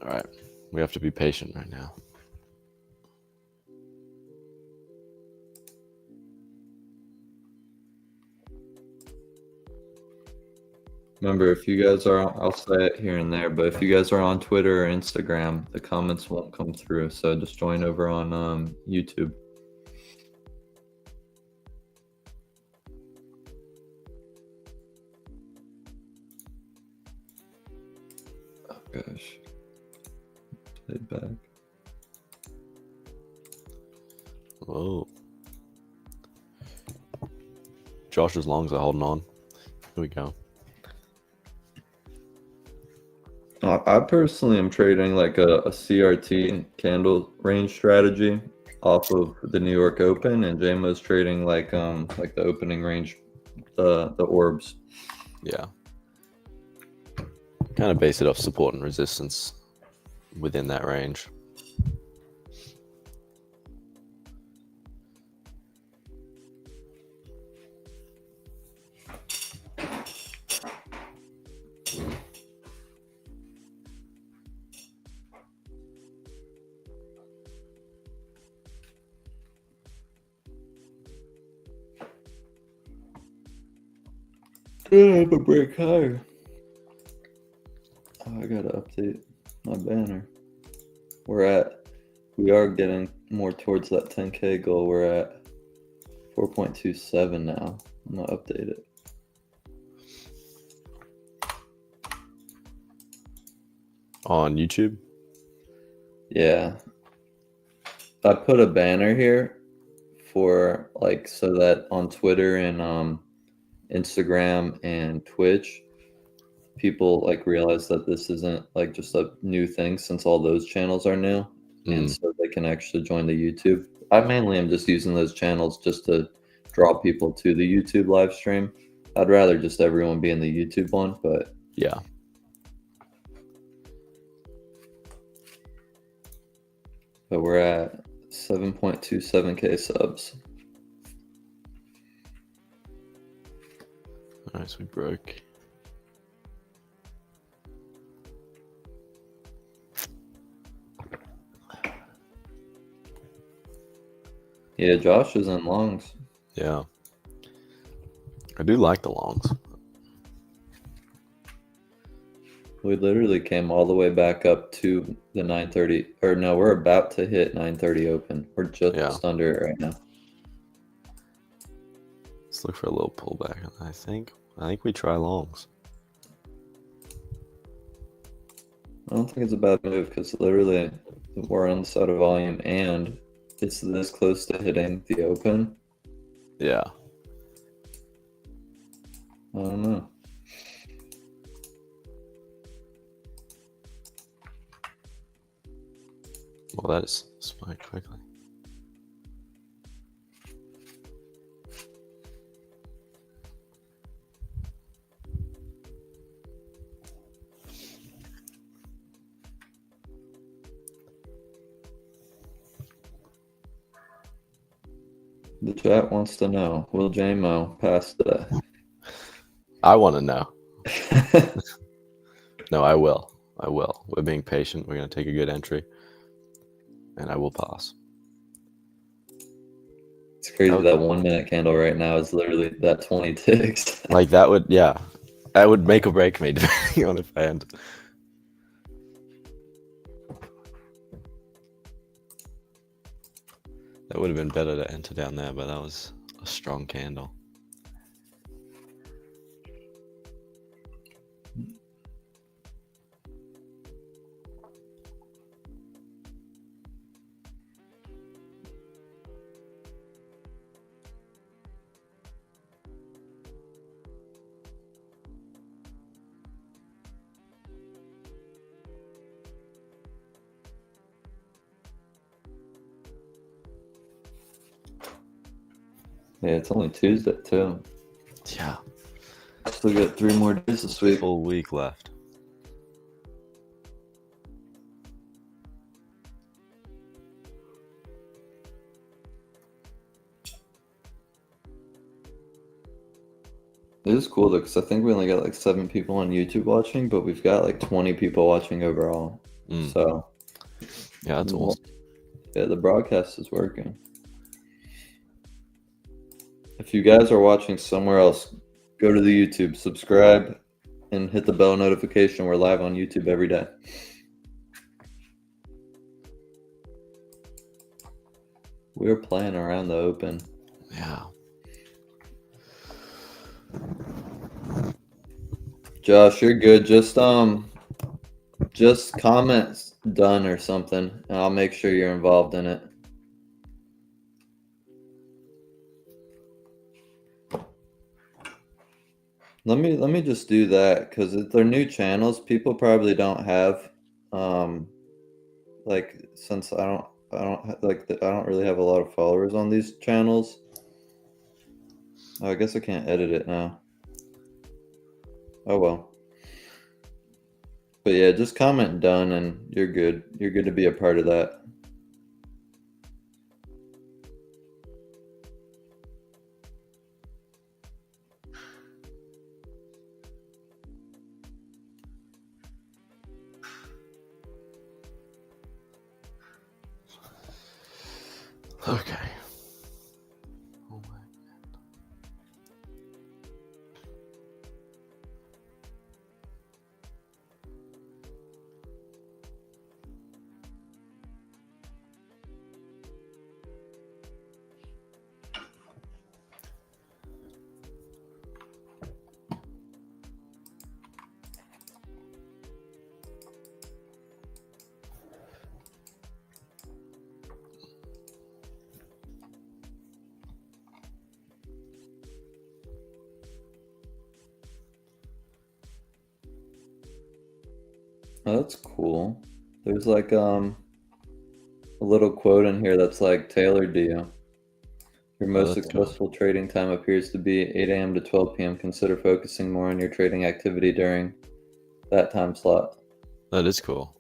right. We have to be patient right now. Remember, if you guys are, I'll say it here and there, but if you guys are on Twitter or Instagram, the comments won't come through. So just join over on YouTube. Oh gosh. Play back. Whoa. Josh's lungs are holding on. Here we go. I personally am trading like a CRT candle range strategy off of the New York Open, and JMO's trading like the opening range, the orbs. Yeah. Kind of base it off support and resistance within that range. But break higher. Oh, I gotta update my banner. We are getting more towards that 10K goal. We're at 4.27 now. I'm gonna update it. On YouTube? Yeah. I put a banner here for like so that on Twitter and Instagram and Twitch, people like realize that this isn't like just a new thing since all those channels are new. And so they can actually join the YouTube. I mainly am just using those channels just to draw people to the YouTube live stream. I'd rather just everyone be in the YouTube one, but Yeah. we're at 7.27K subs. Alright, so we broke. Yeah, Josh is in longs. Yeah. I do like the longs. We literally came all the way back up to the 9:30, or no, we're about to hit 9:30 open. We're just under it right now. Let's look for a little pullback. I think we try longs. I don't think it's a bad move because literally we're on the side of volume and it's this close to hitting the open. Yeah. I don't know. Well, that is spiked quickly. The chat wants to know, will JMO pass today? I want to know. No, I will. We're being patient. We're going to take a good entry. And I will pass. It's crazy that 1 minute candle right now is literally that 20 ticks. Like that would, yeah. That would make or break me depending on if I end. That would have been better to enter down there, but that was a strong candle. Yeah, it's only Tuesday too. Yeah. Still got 3 more days this week. Full week left. It is cool though, because I think we only got like 7 people on YouTube watching, but we've got like 20 people watching overall. So yeah, that's awesome. Yeah, the broadcast is working. If you guys are watching somewhere else, go to the YouTube, subscribe, and hit the bell notification. We're live on YouTube every day. We're playing around the open. Yeah. Josh, you're good. Just comments done or something, and I'll make sure you're involved in it. Let me just do that because if they're new channels, people probably don't have, like since I don't really have a lot of followers on these channels. Oh, I guess I can't edit it now. Oh well. But yeah, just comment done and you're good. You're good to be a part of that. Okay. Oh my. Oh, that's cool. There's like a little quote in here that's like tailored to you. Your most that's cool. successful trading time appears to be 8 a.m. to 12 p.m. Consider focusing more on your trading activity during that time slot. That is cool.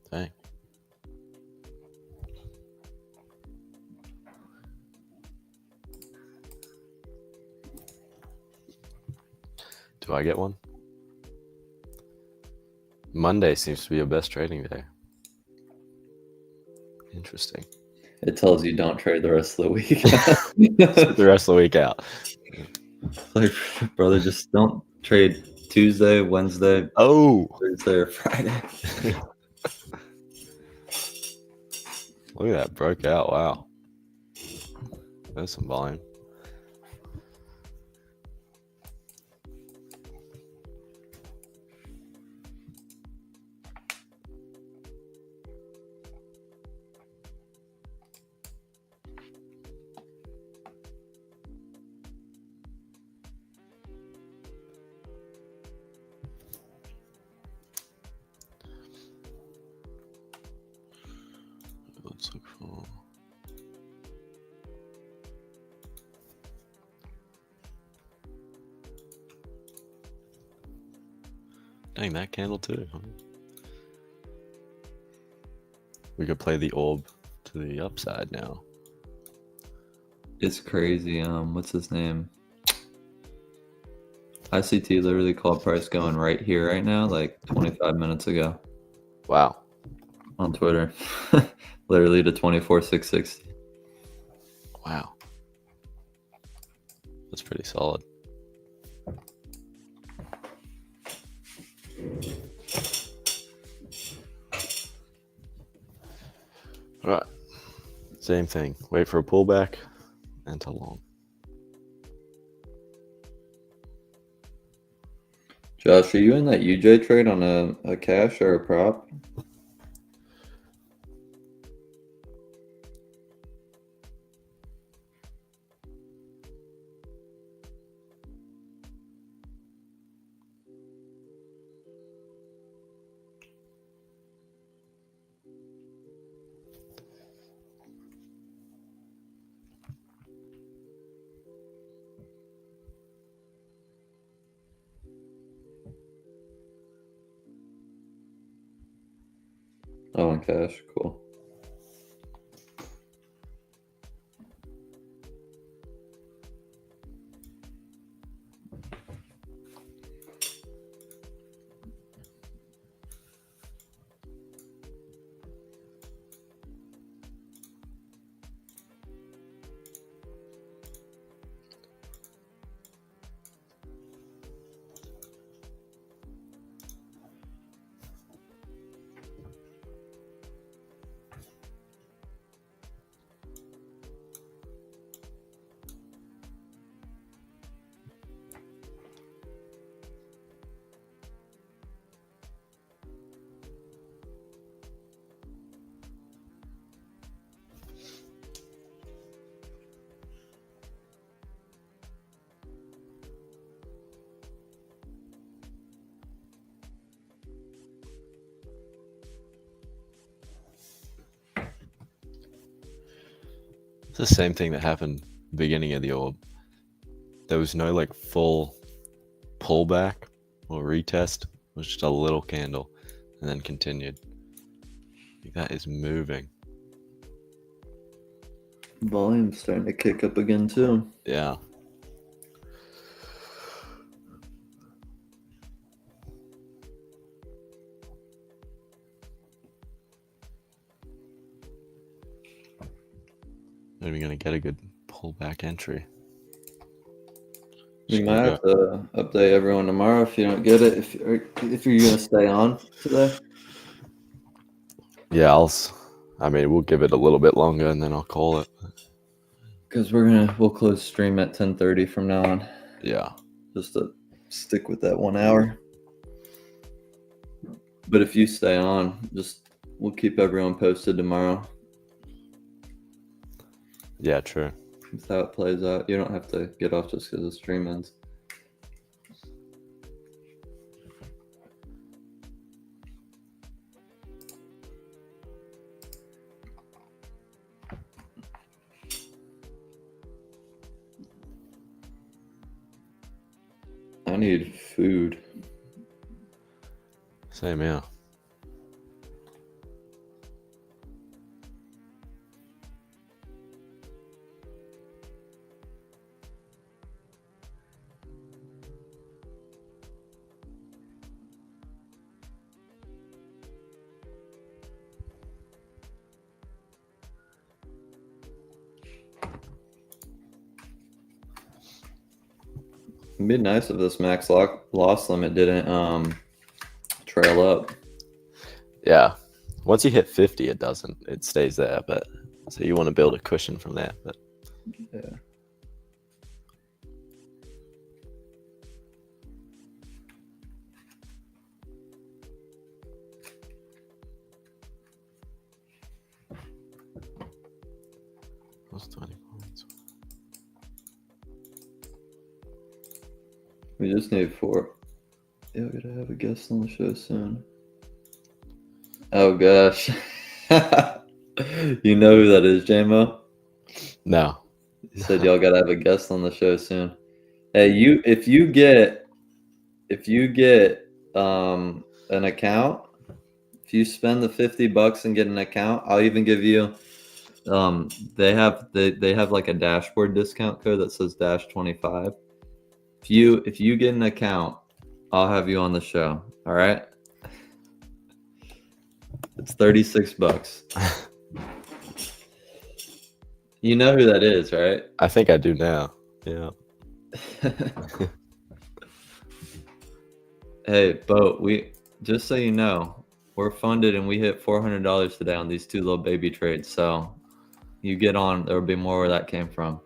Dang. Do I get one? Monday seems to be your best trading day. Interesting. It tells you don't trade the rest of the week. Sit the rest of the week out. Like, brother, just don't trade Tuesday, Wednesday, Oh, Thursday, or Friday. look at that. Broke out. Wow. There's some volume. Let's look for. Dang, that candle too. Huh? We could play the orb to the upside now. It's crazy. What's his name? ICT literally called price going right here, right now, like 25 minutes ago Wow. on Twitter. Literally to 24,660. Wow. That's pretty solid. All right. Same thing. Wait for a pullback and to long. Josh, are you in that UJ trade on a cash or a prop? Oh, on cash. Cool. It's the same thing that happened beginning of the orb. There was no like full pullback or retest. It was just a little candle and then continued. I think that is moving. Volume's starting to kick up again, too. Yeah. Not even gonna get a good pullback entry. We Just might gonna have to update everyone tomorrow if you don't get it. If you're going to stay on today. Yeah, I mean, we'll give it a little bit longer and then I'll call it. Because we'll close stream at 10:30 from now on. Yeah. Just to stick with that 1 hour. But if you stay on, we'll keep everyone posted tomorrow. Yeah, true. That's how it plays out. You don't have to get off just because the stream ends. need food. Same here. It'd be nice if this max loss limit didn't trail up. Yeah. Once you hit 50, it doesn't. It stays there, but so you want to build a cushion from there. But Yeah. plus 20 points. We just need 4. Yeah, we gotta have a guest on the show soon. Oh gosh. You know who that is, JMO? No. He said y'all gotta have a guest on the show soon. Hey, if you get an account, if you spend the $50 and get an account, I'll even give you they have like a dashboard discount code that says -25. If you get an account, I'll have you on the show. All right. It's $36. You know who that is, right? I think I do now. Yeah. Hey, Bo, just so you know, we're funded and we hit $400 today on these 2 little baby trades. So you get on, there'll be more where that came from.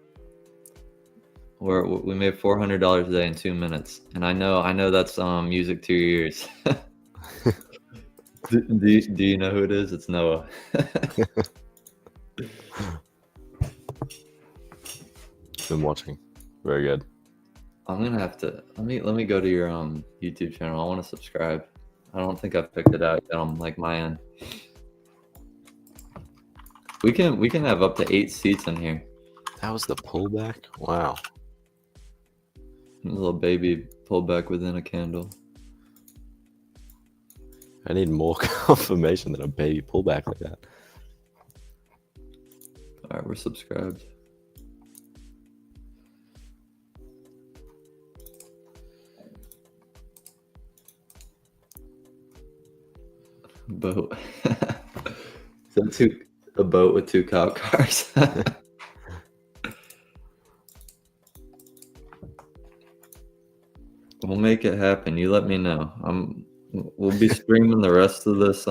We made $400 a day in 2 minutes, and I know that's music to your ears. do you know who it is? It's Noah. Been watching. Very good. I'm gonna have to let me go to your YouTube channel. I want to subscribe. I don't think I've picked it out yet on like my end. We can have up to 8 seats in here. That was the pullback? Wow. A little baby pullback within a candle. I need more confirmation than a baby pullback like that. All right, we're subscribed. Boat. So a boat with 2 cop cars. We'll make it happen. You let me know. We'll be streaming the rest of this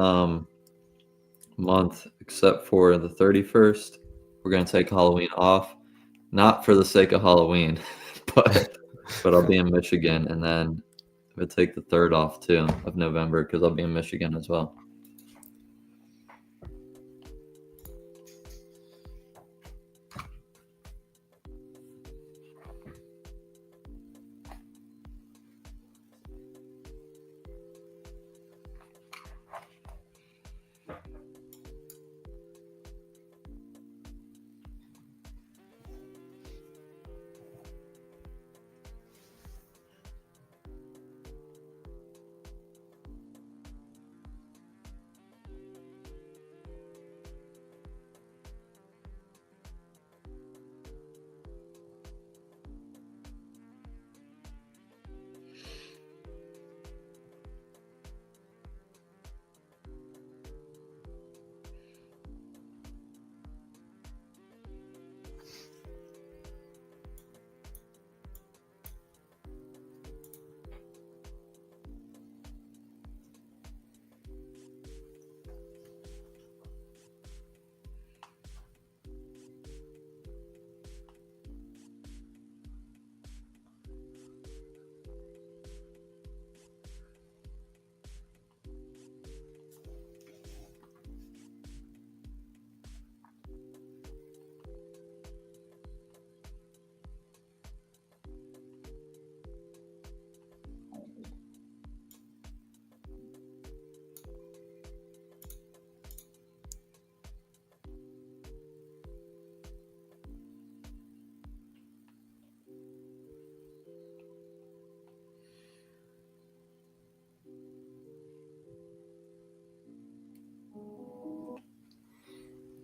month, except for the 31st. We're gonna take Halloween off, not for the sake of Halloween, but I'll be in Michigan, and then we'll take the 3rd off too of November because I'll be in Michigan as well.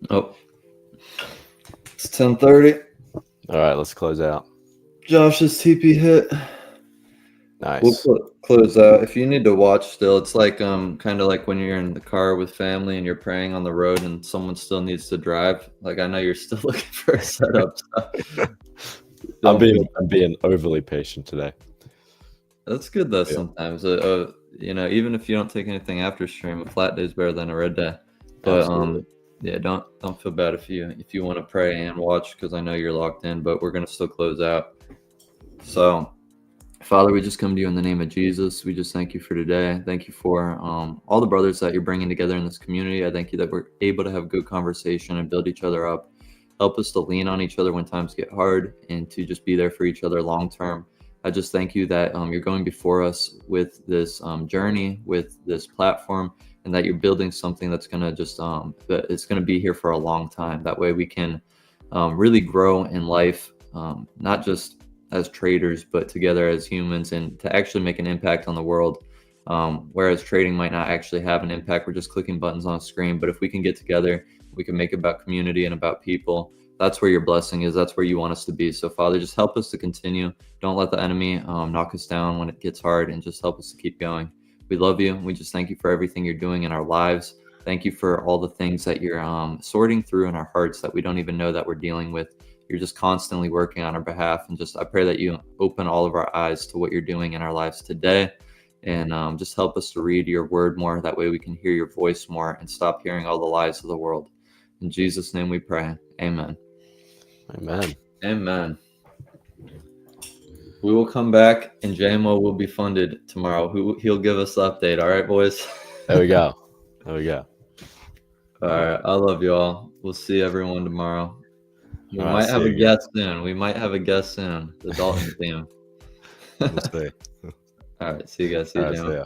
Oh, it's 10:30. All right, let's close out. Josh's TP hit. Nice. We'll close out. If you need to watch still, it's like kind of like when you're in the car with family and you're praying on the road and someone still needs to drive. Like I know you're still looking for a setup. So I'm being overly patient today. that's good though. Yeah. Sometimes, even if you don't take anything after stream, a flat day is better than a red day. But Absolutely. yeah, don't feel bad if you want to pray and watch because I know you're locked in. But we're gonna still close out. So. Father, we just come to you in the name of Jesus. We just thank you for today. Thank you for all the brothers that you're bringing together in this community. I thank you that we're able to have good conversation and build each other up. Help us to lean on each other when times get hard and to just be there for each other long term. I just thank you that you're going before us with this journey, with this platform, and that you're building something that's going to just that it's going to be here for a long time. That way we can really grow in life, not just as traders, but together as humans, and to actually make an impact on the world. Whereas trading might not actually have an impact, we're just clicking buttons on a screen. But if we can get together, we can make it about community and about people. That's where your blessing is. That's where you want us to be. So Father, just help us to continue. Don't let the enemy knock us down when it gets hard, and just help us to keep going. We love you. We just thank you for everything you're doing in our lives. Thank you for all the things that you're sorting through in our hearts that we don't even know that we're dealing with. You're just constantly working on our behalf. And just I pray that you open all of our eyes to what you're doing in our lives today. And just help us to read your word more. That way we can hear your voice more and stop hearing all the lies of the world. In Jesus' name we pray. Amen. Amen. Amen. We will come back and JMO will be funded tomorrow. He'll give us the update. All right, boys? There we go. There we go. All right. I love you all. We'll see everyone tomorrow. We All right, might see have you a again. guest soon. We might have a guest soon. The Dalton team. We'll see. All right. See you guys. See All you, right, Jim. see ya.